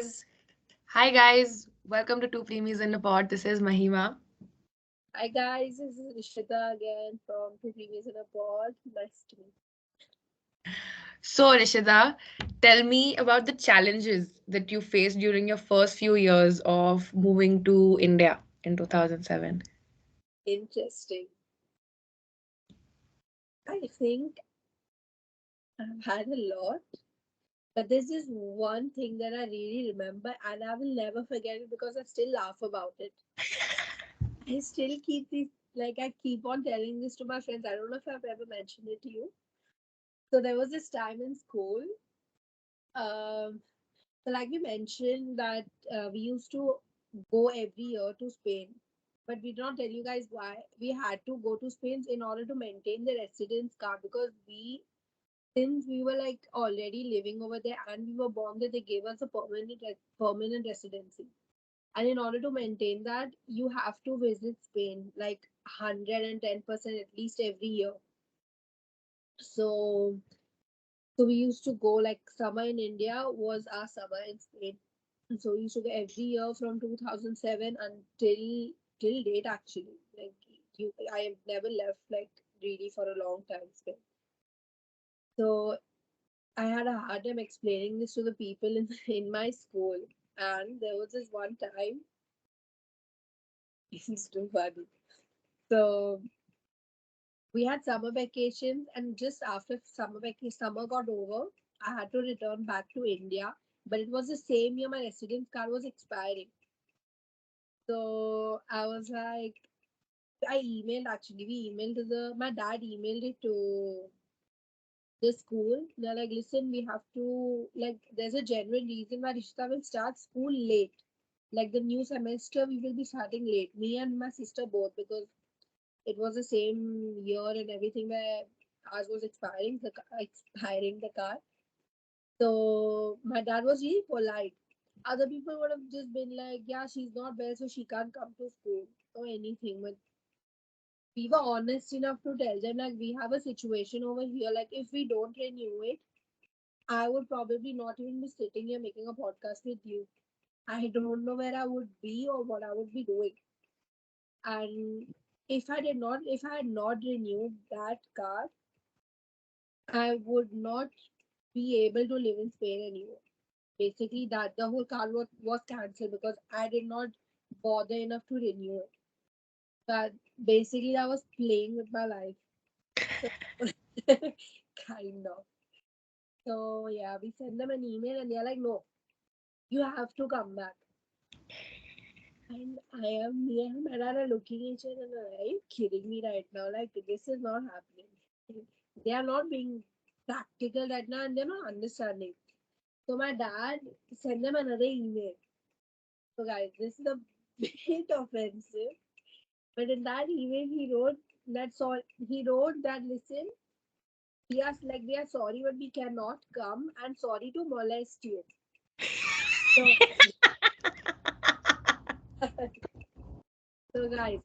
Hi guys, welcome to Two Primis in a Pod. This is Mahima. Hi guys, this is Rishita again from Primis in a Pod. Nice to meet So, Rishida, tell me about the challenges that you faced during your first few years of moving to India in 2007. you. Interesting. I think I've had a lot, but there's this one thing that I really remember and I will never forget it because I still laugh about it. I still keep this, I keep on telling this to my friends. I don't know if I've ever mentioned it to you. So there was this time in school. Um, so like we mentioned that we used to go every year to Spain, but we did not tell you guys why we had to go to Spain in order to maintain the residence card because since we were like already living over there and we were born there, they gave us a permanent residency. And in order to maintain that, you have to visit Spain like 110% at least every year. So so we used to go like summer in India was our summer in Spain. So we used to go every year from 2007 until till date actually. Like I have never left like really for a long time Spain. So I had a hard time explaining this to the people in in my school. And there was this one time, it's too funny. So we had summer vacations, and just after summer got over, I had to return back to India. But it was the same year my residence card was expiring. So I was like, I emailed actually. We emailed to my dad emailed it to the school. They're like, listen, we have to there's a genuine reason why Rishita will start school late. Like the new semester, we will be starting late. Me and my sister both because it was the same year and everything where ours was expiring the car. So my dad was really polite. Other people would have just been like, yeah, she's not well, so she can't come to school or anything. But we were honest enough to tell them like we have a situation over here. Like if we don't renew it, I would probably not even be sitting here making a podcast with you. I don't know where I would be or what I would be doing. And if I had not renewed that card, I would not be able to live in Spain anymore. Basically, that the whole card was cancelled because I did not bother enough to renew it. But basically, I was playing with my life. So, kind of. So yeah, we sent them an email and they're like, no, you have to come back. And me and my dad are looking at each other and are you kidding me right now? Like, this is not happening. They are not being practical right now and they're not understanding. So my dad sent them another email. So guys, this is a bit offensive. But in that email, he wrote that listen, we are sorry, but we cannot come and sorry to molest you. So, so guys,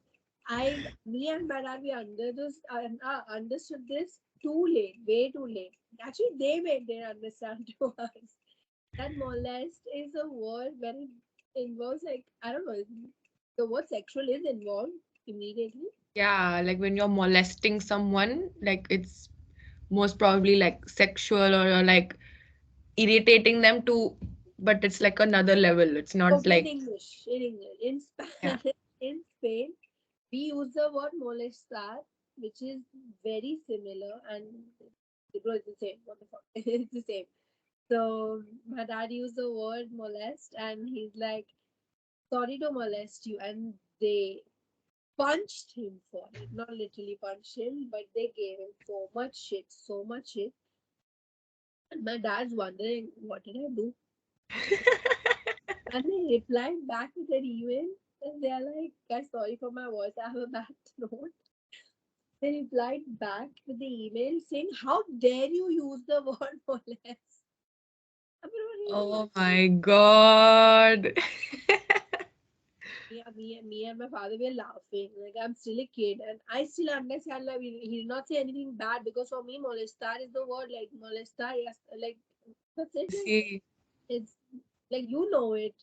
me and my dad, we understood this too late, way too late. Actually, they made their understand to us that molest is a word when it involves like I don't know, the word sexual is involved immediately. Yeah, like when you're molesting someone, like it's most probably like sexual or you're like irritating them to, but it's like another level. It's not Okay, like, In yeah. Spanish, in Spain, we use the word molestar, which is very similar, and it's the same. What the fuck? It's the same. So my dad used the word molest, and he's like, "Sorry to molest you," and they punched him for it. Not literally punched him, but they gave him so much shit. And my dad's wondering, what did I do? And they replied back with an email and they're like, guys, sorry for my voice, I have a bad throat. They replied back with the email saying, how dare you use the word molest? I mean, really? Oh my God. Yeah, me and my father were laughing. Like, I'm still a kid and I still understand. Like, he did not say anything bad because for me, molestar is the word. Like, molestar, yes. Like, that's it. Like, See, it's Like you know it.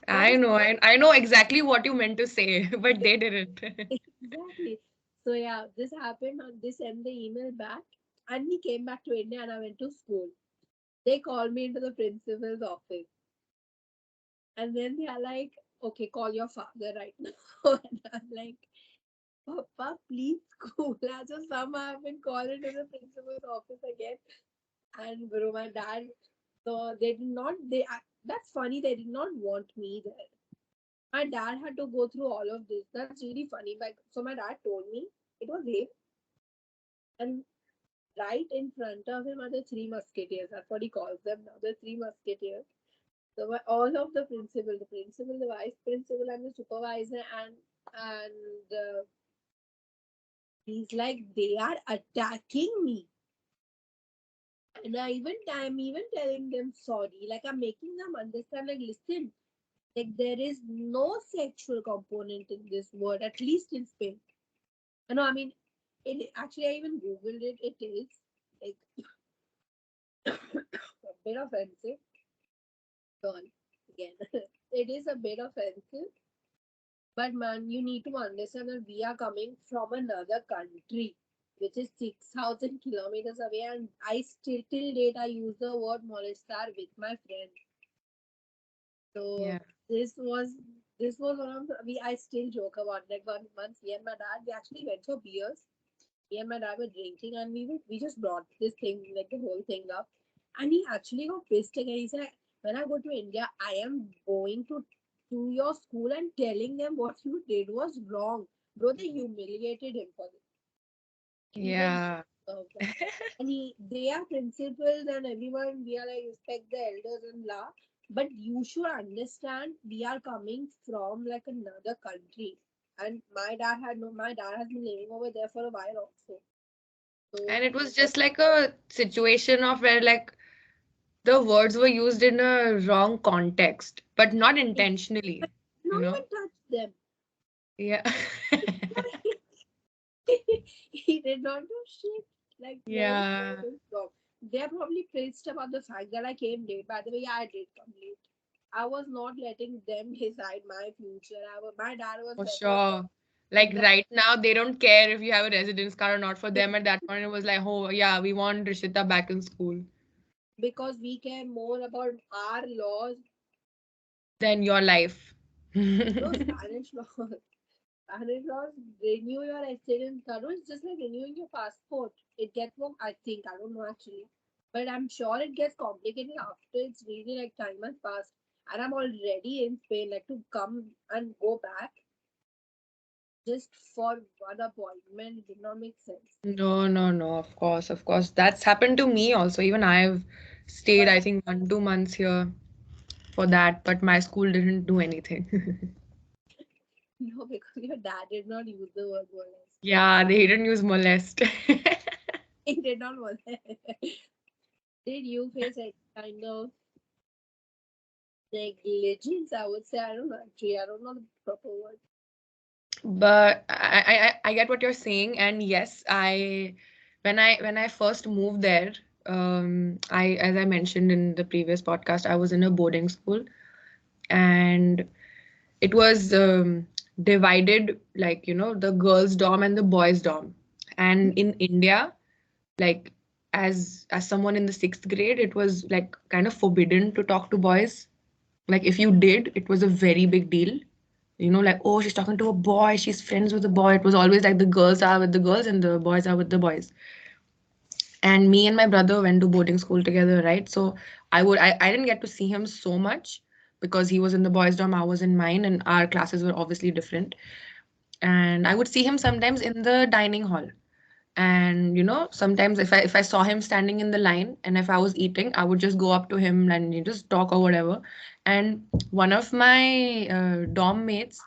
What I is know, I know exactly what you meant to say, but they didn't. exactly? So yeah, this happened. And they sent the email back, and we came back to India, and I went to school. They called me into the principal's office, and then they are like, "Okay, call your father right now." And I'm like, "Papa, please cool." I just somehow I've been called into the principal's office again, and bro, my dad. So they did not. That's funny. They did not want me there. My dad had to go through all of this. That's really funny. Like, so my dad told me it was him, and right in front of him are the three musketeers. That's what he calls them now. The three musketeers. So all of the principal, the vice principal, and the supervisor, and he's like they are attacking me, and I'm even telling them sorry. Like I'm making them understand. Like listen, like there is no sexual component in this word, at least in Spain. No, I mean, it actually I even googled it. It is like a bit offensive. Gone again. It is a bit offensive, but man, you need to understand that we are coming from another country, which is 6,000 kilometers away, and I still till date I use the word molestar with my friend. So Yeah. this was this was one of the we I still joke about like once me and my dad we actually went for beers. Me and my dad were drinking, and we just brought this thing like the whole thing up, and he actually got pissed again. He said, "When I go to India, I am going to your school and telling them what you did was wrong." Bro, they humiliated him for this. He didn't Yeah. deserve that. And they are principals and everyone. We are like respect the elders and blah. But you should understand, we are coming from like another country, and my dad has been living over there for a while also. So And it was just like a situation of where like the words were used in a wrong context, but not it, intentionally, not you know? even touch them. Yeah. He did not do shit. Like no, no, Yeah. no, no. They're probably pissed about the fact that I came late. By the way, yeah, I did come late. I was not letting them decide my future. My dad was For there for sure. Like that right now, they don't care if you have a residence card or not. For them at that point, it was like, oh, yeah, we want Rishita back in school. because we care more about our laws. Then your life. No Spanish laws. Spanish laws renew your residence card. No, it's just like renewing your passport. It gets more. I think I don't know actually, but I'm sure it gets complicated after it's really like time has passed, and I'm already in Spain. Like to come and go back just for one appointment, it did not make sense. No, no, no, of course, of course. That's happened to me also. Even I've stayed, But I think, 1, 2 months here for that, but my school didn't do anything. no, because your dad did not use the word molest. Yeah, they didn't use molest. He did not molest. Did you face any kind of negligence? I would say I don't know. Actually, I don't know the proper word. But I get what you're saying, and yes, when I first moved there, I as I mentioned in the previous podcast, I was in a boarding school, and it was divided like the girls' dorm and the boys' dorm, and in India, like as someone in the sixth grade, it was like kind of forbidden to talk to boys. Like if you did, it was a very big deal. Like, oh, she's talking to a boy, she's friends with a boy. It was always like the girls are with the girls and the boys are with the boys. And me and my brother went to boarding school together, right? So I didn't get to see him so much because he was in the boys' dorm, I was in mine, and our classes were obviously different. And I would see him sometimes in the dining hall. And sometimes if I saw him standing in the line and if I was eating, I would just go up to him and just talk or whatever. And one of my dorm mates,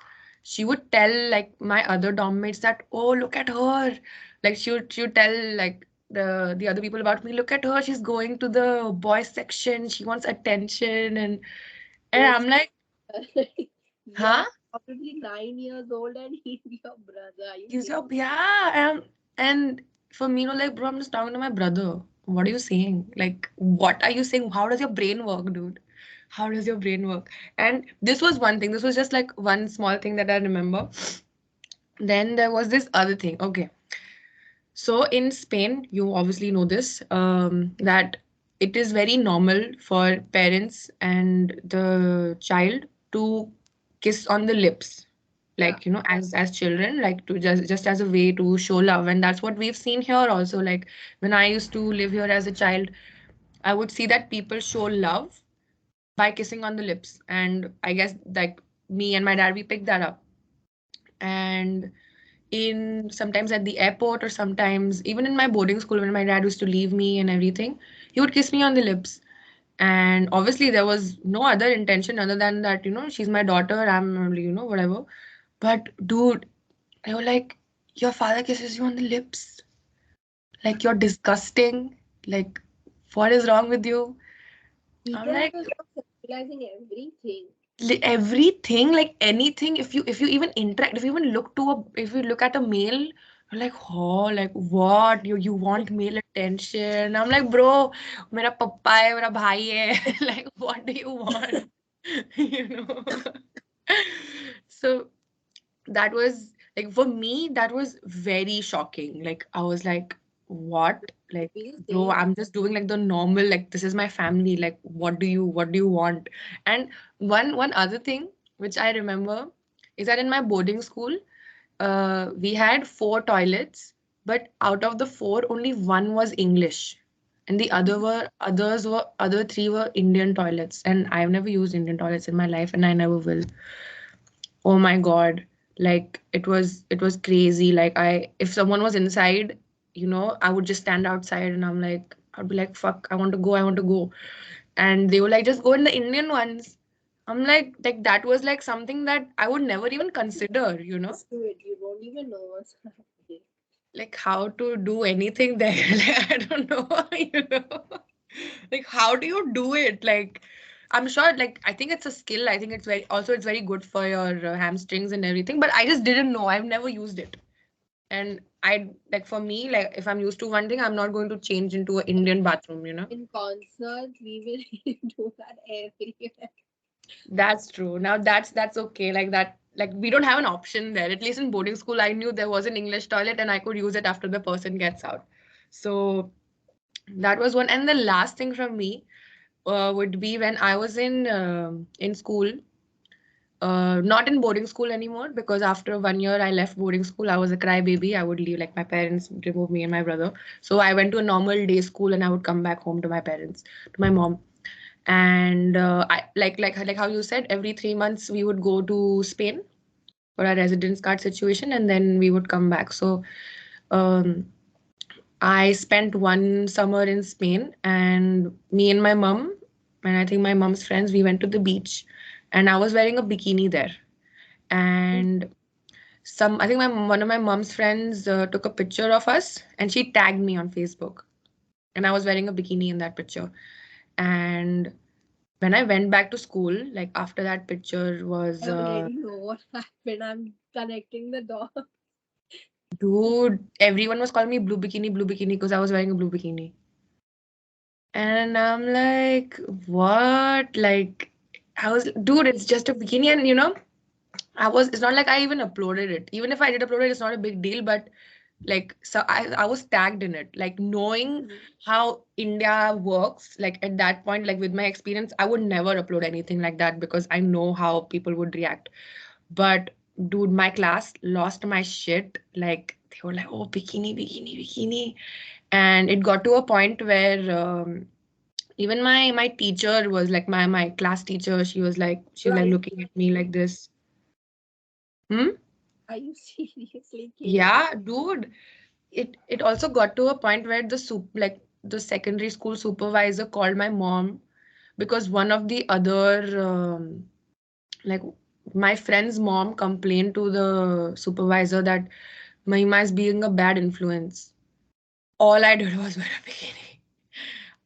she would tell like my other dorm mates that, oh, look at her. Like she would tell like the other people about me, look at her, she's going to the boys section, she wants attention. And Was I'm like, you're huh? probably 9 years old and he's your brother. Are you He's kidding? your, yeah. And for me, like, bro, I'm just talking to my brother. What are you saying? Like, what are you saying? How does your brain work, dude? How does your brain work? And this was one thing. This was just like one small thing that I remember. Then there was this other thing. Okay. So in Spain, you obviously know this, that it is very normal for parents and the child to kiss on the lips, Yeah. like, as children, like to just as a way to show love. And that's what we've seen here also. Like when I used to live here as a child, I would see that people show love by kissing on the lips. And I guess like me and my dad, we picked that up. And in sometimes at the airport, or sometimes even in my boarding school, when my dad used to leave me and everything, he would kiss me on the lips. And obviously there was no other intention other than that, she's my daughter, I'm, whatever. But dude, they were like, your father kisses you on the lips, like you're disgusting, like what is wrong with you? I'm People have like, to stop sexualizing everything. everything, like anything. If you even interact, if you even if you look at a male, you're like, oh, like what, you want male attention? I'm like, bro, mera papa hai, mera bhai hai. Like what do you want? you know so that was like, for me, that was very shocking. Like I was like, what? Like, Be the bro, same. I'm just doing like the normal, like this is my family, like what do you want? And one other thing which I remember is that in my boarding school, we had four toilets, but out of the four, only one was English. And the other three were Indian toilets. And I've never used Indian toilets in my life, and I never will. Oh my God. Like it was crazy. Like if someone was inside, I would just stand outside, and I'd be like, fuck, I want to go, I want to go. And they were like, just go in the Indian ones. I'm like that was like something that I would never even consider. Just do it. You don't even know what's happening. Like how to do anything there. Like, I don't know, like how do you do it? Like I'm sure, like I think it's a skill. I think it's very good for your hamstrings and everything, but I just didn't know. I've never used it. And I like, for me, like if I'm used to one thing, I'm not going to change into an Indian bathroom. In concerts, we will do that everywhere. That's true. Now that's okay. Like that, like we don't have an option there. At least in boarding school, I knew there was an English toilet and I could use it after the person gets out. So that was one. And the last thing from me would be when I was in school, not in boarding school anymore, because after 1 year I left boarding school. I was a crybaby. I would leave, like my parents removed me and my brother. So I went to a normal day school, and I would come back home to my parents, to my mom. And I like how you said, every 3 months we would go to Spain for our residence card situation, and then we would come back. So um, I spent one summer in Spain, and me and my mom, and I think my mom's friends, we went to the beach, and I was wearing a bikini there. And I think one of my mom's friends took a picture of us, and she tagged me on Facebook, and I was wearing a bikini in that picture. And when I went back to school, like after that picture I was, already know what happened. I'm connecting the dots. dude, everyone was calling me blue bikini, because I was wearing a blue bikini. And I'm like, what? Like, dude, it's just a bikini. And, it's not like I even uploaded it. Even if I did upload it, it's not a big deal. But, like, so I was tagged in it. Like, knowing Mhm. how India works, like, at that point, like, with my experience, I would never upload anything like that, because I know how people would react. But, dude, my class lost my shit. Like, they were like, oh, bikini, bikini, bikini. And it got to a point where, even my teacher was like, my class teacher, she was like Are you looking at me like this. Hmm. are you seriously kidding? Yeah, dude, it also got to a point where the secondary school supervisor called my mom, because one of the other, like my friend's mom complained to the supervisor that Mahima is being a bad influence. All I did was wear a bikini.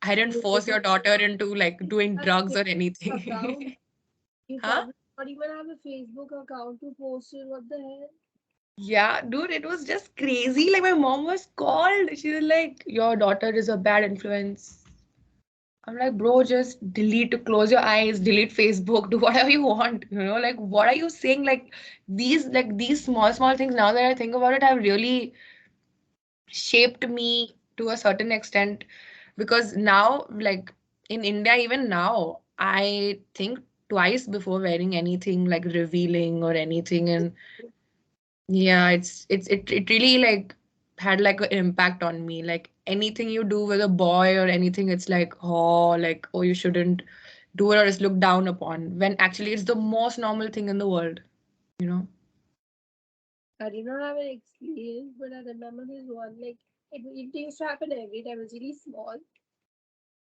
I didn't You force your daughter into like doing have drugs a or Facebook anything. account. You Huh? probably not even have a Facebook account to post it. What the hell? Yeah, dude, it was just crazy. Like my mom was called. She was like, "Your daughter is a bad influence." I'm like, bro, just delete, close your eyes, delete Facebook, do whatever you want. Like, what are you saying? Like these small things, now that I think about it, have really shaped me to a certain extent. Because now, like in India, even now, I think twice before wearing anything like revealing or anything. And yeah, it really like had like an impact on me. Like anything you do with a boy or anything, it's like, oh, you shouldn't do it or it's looked down upon. When actually it's the most normal thing in the world, you know? I did not have an experience, but I remember this one. Like it used to happen every time. It's really small,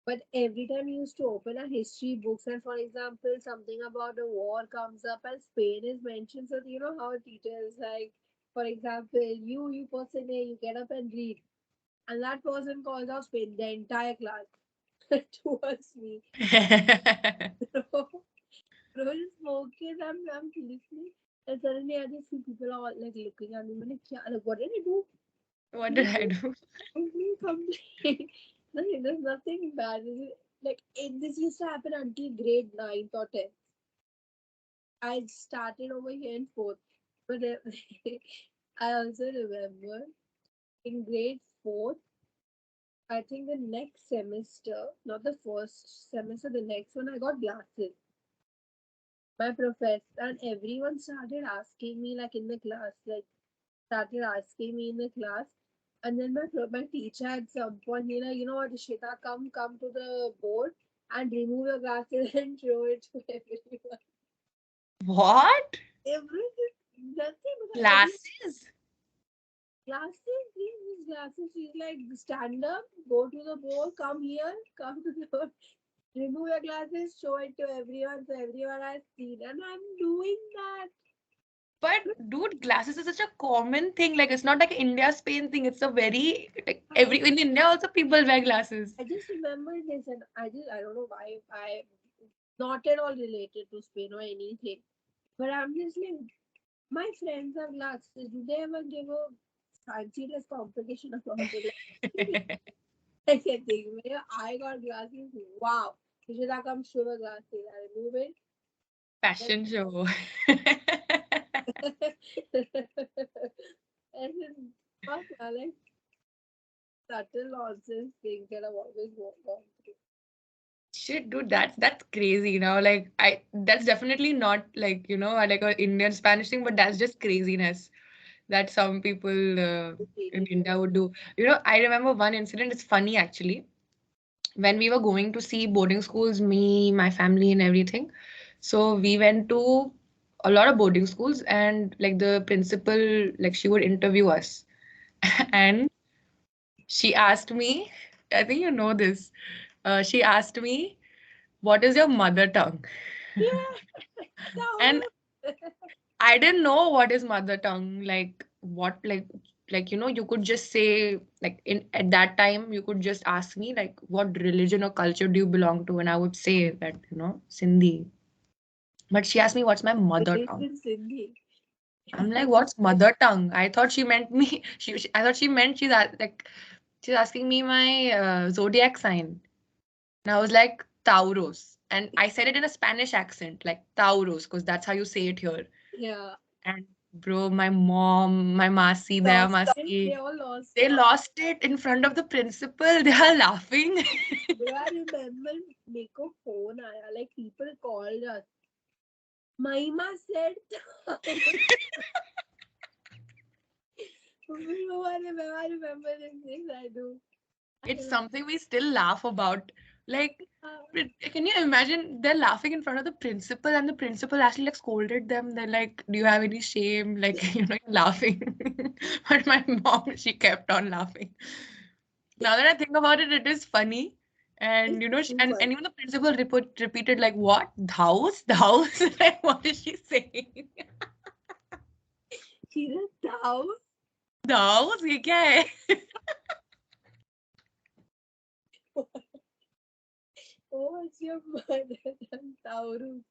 but every time you used to open a history books, and for example, something about a war comes up and Spain is mentioned. So you know how a teacher is like, for example, you person A, you get up and read, and that person calls out Spain. The entire class towards me. Bro, bro, just focus. I'm listening. And suddenly I just see people are all like looking at me. I'm like, "Kya- like, what did I do? What did I Nothing. do? Nothing. Complain. Nothing. There's nothing bad. This used to happen until grade 9th or 10th. I started over here in 4th. But I also remember in grade 4th, I think the next semester, not the first semester, the next one, I got glasses. My professor and everyone started asking me, like in the class, like started asking me in the class. And then my teacher at some point, what, Ishita, come to the board and remove your glasses and show it to everyone. What? Everything, nothing, because every Glasses? glasses, these glasses, she's like, stand up, go to the board, come here, come to the board, remove your glasses, show it to everyone, so everyone has seen. And I'm doing that. But dude, glasses is such a common thing. Like it's not like India Spain thing. It's a very like I every in India also people wear glasses. I just remember this, and I don't know why I not at all related to Spain or anything, but I'm just like, my friends have glasses. Do they ever give a fancy dress competition about the glasses? I can think, where I got glasses. Wow, Ishita, come show the glasses. I remove it. Fashion show. And then fuck, I like subtle nonsense things that I've always gone through. Shit, dude, that's crazy, Like that's definitely not like, like a Indian Spanish thing, but that's just craziness that some people in India would do. I remember one incident, it's funny actually. When we were going to see boarding schools, me, my family, and everything. So we went to a lot of boarding schools, and like the principal, like she would interview us. And she asked me, I think you know this. She asked me, what is your mother tongue? Yeah, And Taurus. I didn't know what is mother tongue. Like what, you could just say like in at that time you could just ask me like what religion or culture do you belong to, and I would say that Sindhi. But she asked me what's my mother tongue. Religion Sindhi. I'm like, what's mother tongue? I thought she meant me. I thought she meant she's asking me my zodiac sign. And I was like, Tauros. And I said it in a Spanish accent, like Tauros, because that's how you say it here. Yeah. And bro, my mom, my masi, their Lost it. They masi, all lost they it. lost it in front of the principal. They are laughing. Bro, I remember Meko phone aaya, like people called us. Mahima said Bro, I remember this things I do. I It's remember, something we still laugh about. Like, uh, can you imagine? They're laughing in front of the principal, and the principal actually like scolded them. They're like, "Do you have any shame?" Like, you're laughing. But my mom, she kept on laughing. Now that I think about it, it is funny. And it's too and funny. even the principal repeated like, "What? House? The house?" Like, what is she saying? She's a Tao. The house? ये क्या है? Oh, it's your mother. Taurus.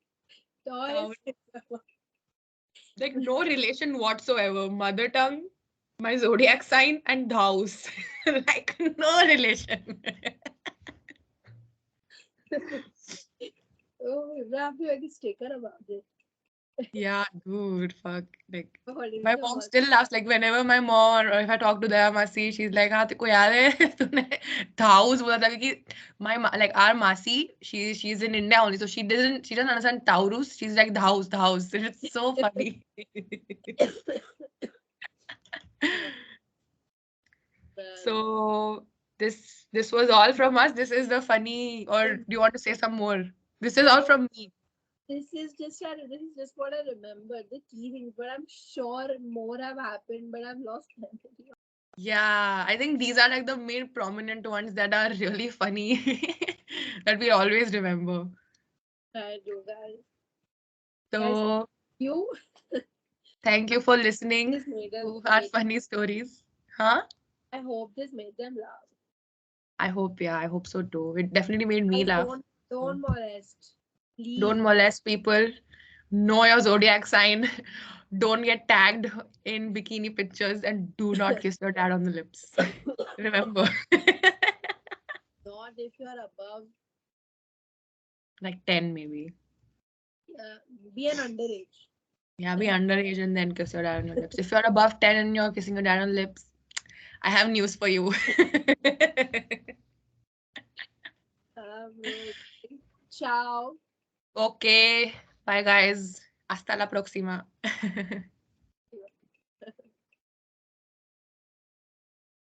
Toys. House. Like no relation whatsoever. Mother tongue, my zodiac sign, and the house. Like no relation. Oh, we have to make a sticker about it. Yeah, dude, fuck. Like, Holding my the mom mug. still laughs. Like, whenever my mom or if I talk to their masi, she's like, हाँ तेरे को याद है तूने taus बोला था क्योंकि like our masi, she's in India only, so she doesn't understand taurus. She's like dhaus. It's so funny. Well, So this was all from us. This is the funny, or do you want to say some more? This is all no, from me. this is just what I remember, the key things, but I'm sure more have happened, but I've lost memory. Yeah, I think these are like the main prominent ones that are really funny that we always remember. I do, guys. Guys, So you thank you for listening this made them to our made. funny stories. Huh? I hope this made them laugh. I hope so too. It definitely made me Guys, laugh. So don't molest, don't please. molest people. Know your zodiac sign. Don't get tagged in bikini pictures and do not kiss your dad on the lips. Remember. Not if you are above. Like 10 maybe. Be an underage. Yeah, be underage and then kiss your dad on your lips. If you're above 10 and you're kissing your dad on lips, I have news for you. Um, Ciao. Okay. Bye, guys. Hasta la próxima.